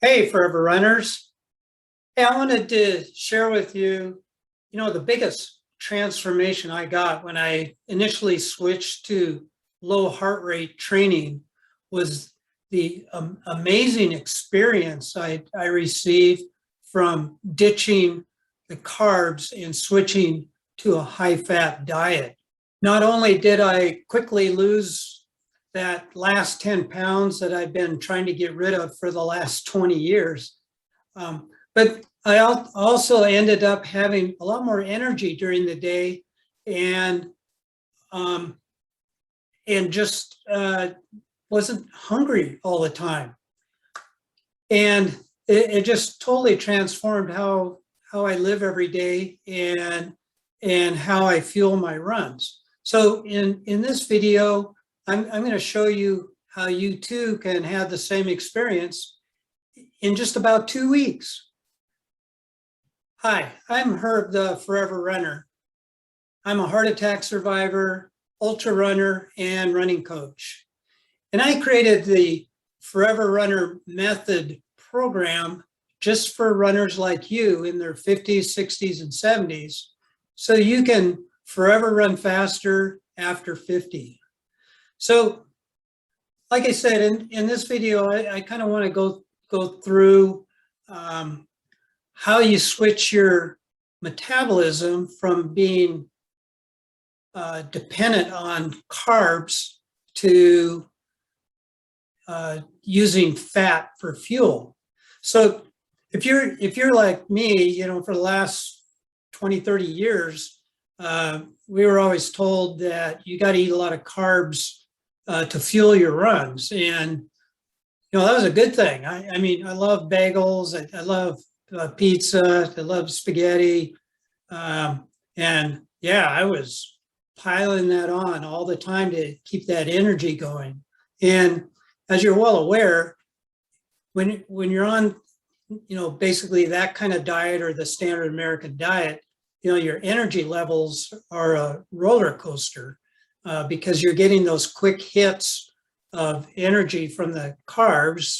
Hey, Forever Runners. Hey, I wanted to share with you, the biggest transformation I got when I initially switched to low heart rate training was the amazing experience I received from ditching the carbs and switching to a high fat diet. Not only did I quickly lose that last 10 pounds that I've been trying to get rid of for the last 20 years, but I also ended up having a lot more energy during the day and um, just wasn't hungry all the time. And it just totally transformed how I live every day and how I fuel my runs. So in this video, I'm going to show you how you too can have the same experience in just about 2 weeks. Hi, I'm Herb, the Forever Runner. I'm a heart attack survivor, ultra runner, and running coach. And I created the Forever Runner Method program just for runners like you in their 50s, 60s, and 70s, so you can forever run faster after 50. So, like I said, in this video, I kind of want to go through how you switch your metabolism from being dependent on carbs to using fat for fuel. So if you're like me, for the last 20, 30 years, we were always told that you got to eat a lot of carbs to fuel your runs. And, that was a good thing. I mean, I love bagels. I love pizza. I love spaghetti. And yeah, I was piling that on all the time to keep that energy going. And as you're well aware, when you're on, basically that kind of diet or the standard American diet, your energy levels are a roller coaster because you're getting those quick hits of energy from the carbs,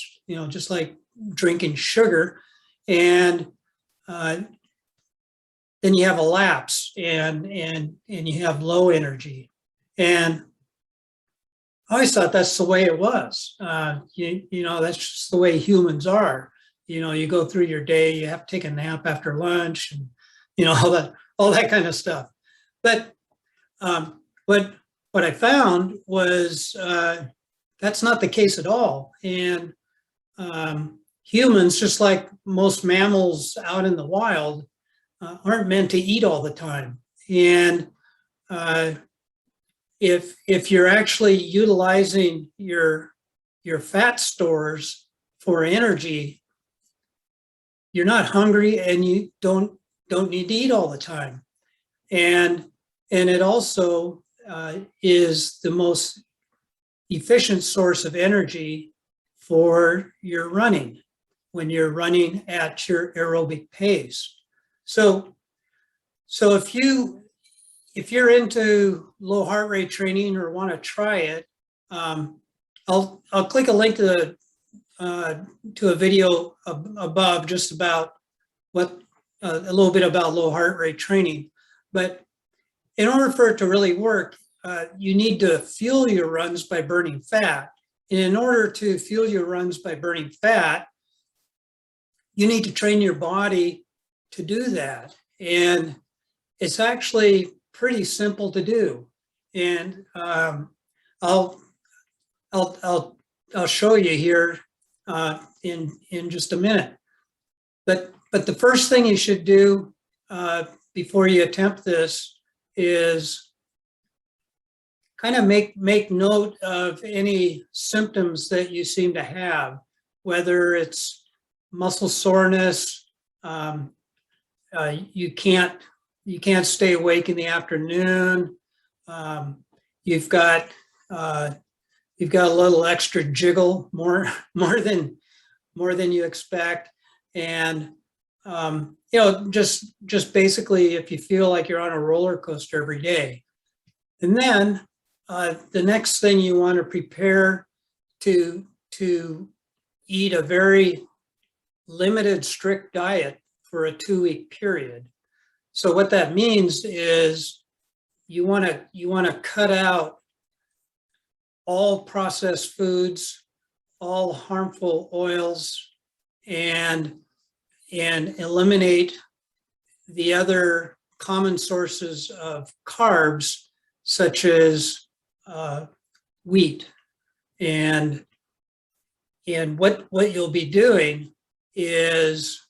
just like drinking sugar. And then you have a lapse and you have low energy. And I always thought that's the way it was. That's just the way humans are. You go through your day, you have to take a nap after lunch, and all that kind of stuff. But what I found was that's not the case at all. And humans, just like most mammals out in the wild, aren't meant to eat all the time. And if you're actually utilizing your fat stores for energy, you're not hungry and you don't need to eat all the time. And it also is the most efficient source of energy for your running when you're running at your aerobic pace. So if you're into low heart rate training or want to try it, I'll click a link to a video above just about a little bit about low heart rate training. But in order for it to really work, you need to fuel your runs by burning fat. And in order to fuel your runs by burning fat, you need to train your body to do that. And it's actually pretty simple to do. And I'll show you here in just a minute. But the first thing you should do before you attempt this is kind of make note of any symptoms that you seem to have, whether it's muscle soreness, you can't stay awake in the afternoon, you've got a little extra jiggle, more than you expect, and just basically if you feel like you're on a roller coaster every day. And then the next thing you want to prepare to eat a very limited, strict diet for a 2-week period. So what that means is you want to cut out all processed foods, all harmful oils, and eliminate the other common sources of carbs, such as wheat. And what you'll be doing is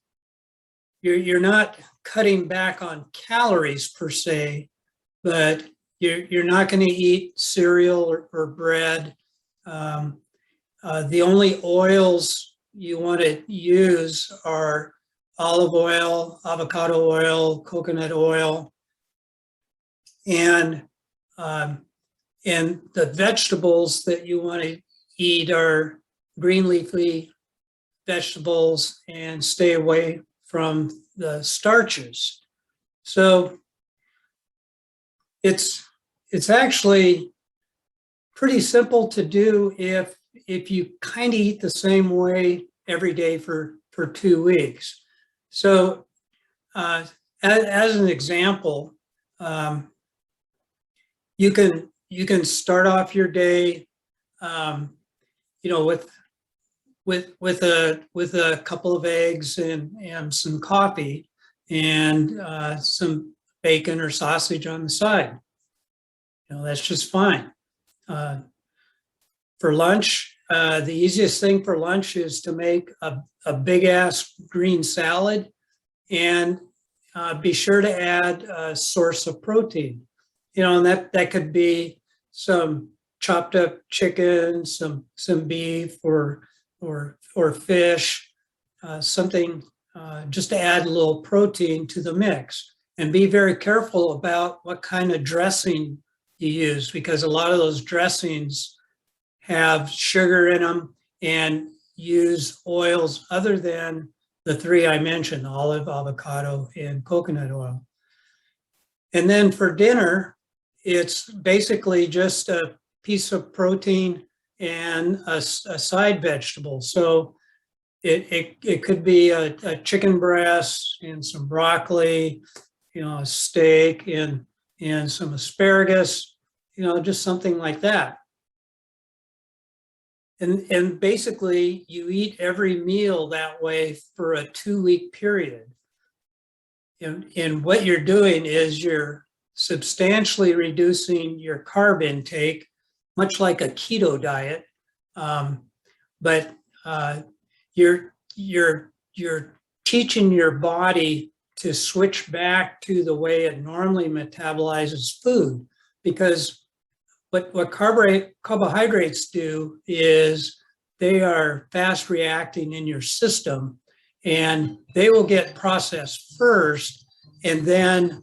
you're not cutting back on calories per se, but you're not going to eat cereal or bread. The only oils you want to use are olive oil, avocado oil, coconut oil, and the vegetables that you want to eat are green leafy vegetables, and stay away from the starches. So it's actually pretty simple to do if you kind of eat the same way every day for 2 weeks. So as an example, you can start off your day, with a couple of eggs and some coffee and some bacon or sausage on the side. That's just fine. For lunch, the easiest thing for lunch is to make a big ass green salad, and be sure to add a source of protein. And that could be some chopped up chicken, some beef or fish, something just to add a little protein to the mix. And be very careful about what kind of dressing you use, because a lot of those dressings have sugar in them and use oils other than the 3 I mentioned: olive, avocado, and coconut oil. And then for dinner, it's basically just a piece of protein and a side vegetable. So it could be a chicken breast and some broccoli, a steak and some asparagus, just something like that. And basically you eat every meal that way for a 2-week period. And what you're doing is you're substantially reducing your carb intake, much like a keto diet, but you're teaching your body to switch back to the way it normally metabolizes food. Because what carbohydrates do is they are fast reacting in your system, and they will get processed first, and then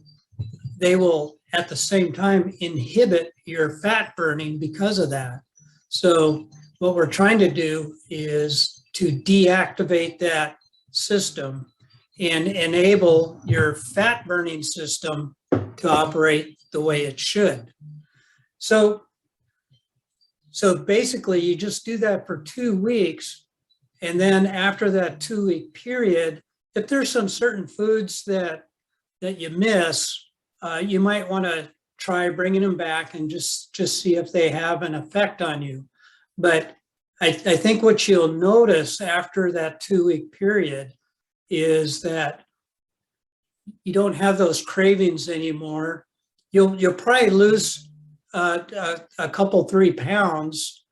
they will at the same time inhibit your fat burning because of that. So what we're trying to do is to deactivate that system and enable your fat burning system to operate the way it should. So basically you just do that for 2 weeks. And then after that 2-week period, if there's some certain foods that you miss, you might want to try bringing them back and just see if they have an effect on you. But I think what you'll notice after that 2-week period is that you don't have those cravings anymore. You'll probably lose a couple, 3 pounds,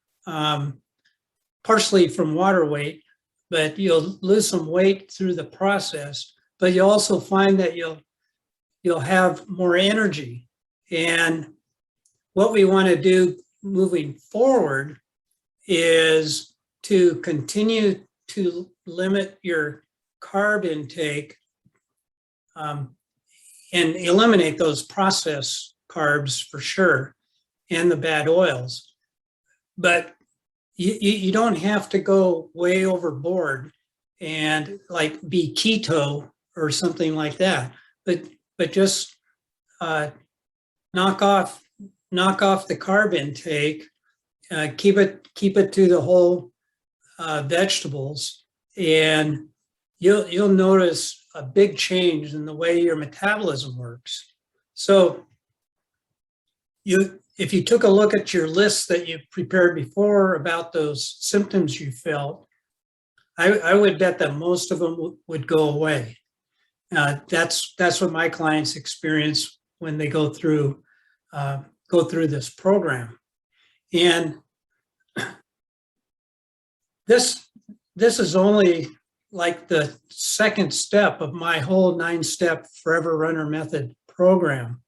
partially from water weight, but you'll lose some weight through the process. But you'll also find that you'll have more energy. And what we want to do moving forward is to continue to limit your carb intake and eliminate those processed carbs for sure, and the bad oils. But you don't have to go way overboard and like be keto or something like that. But just knock off the carb intake, keep it to the whole vegetables, and you'll notice a big change in the way your metabolism works. So if you took a look at your list that you prepared before about those symptoms you felt, I would bet that most of them would go away. That's what my clients experience when they go through this program. And this is only like the second step of my whole 9-step Forever Runner Method program.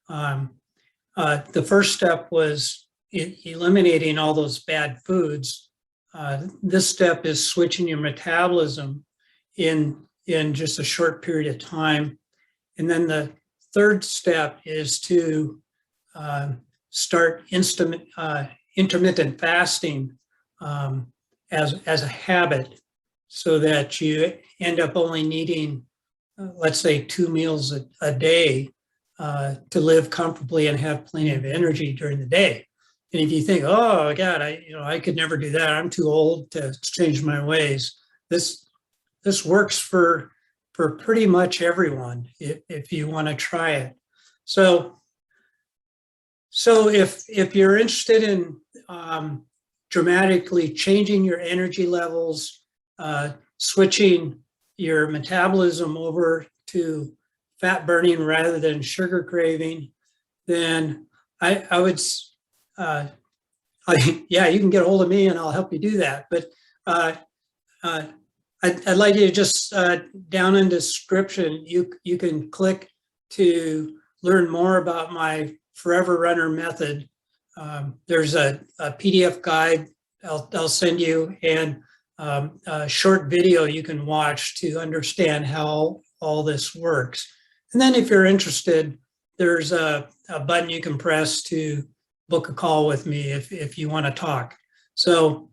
The first step was eliminating all those bad foods. This step is switching your metabolism in just a short period of time. And then the third step is to start intermittent fasting as a habit, so that you end up only needing, let's say, 2 meals a day to live comfortably and have plenty of energy during the day. And if you think, oh God, I could never do that, I'm too old to change my ways, this works for pretty much everyone if you want to try it. So if you're interested in dramatically changing your energy levels, switching your metabolism over to fat burning rather than sugar craving, then I would, yeah, you can get a hold of me and I'll help you do that. But I'd like you to just down in description, you can click to learn more about my Forever Runner method. There's a PDF guide I'll send you, and a short video you can watch to understand how all this works. And then if you're interested, there's a button you can press to book a call with me if you want to talk. So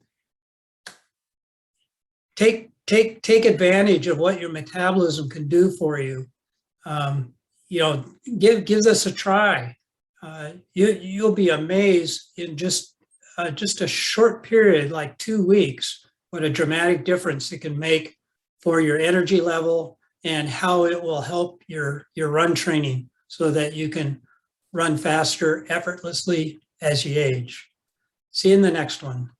take advantage of what your metabolism can do for you. Give this a try. You'll be amazed in just a short period, like 2 weeks, what a dramatic difference it can make for your energy level and how it will help your run training so that you can run faster effortlessly as you age. See you in the next one.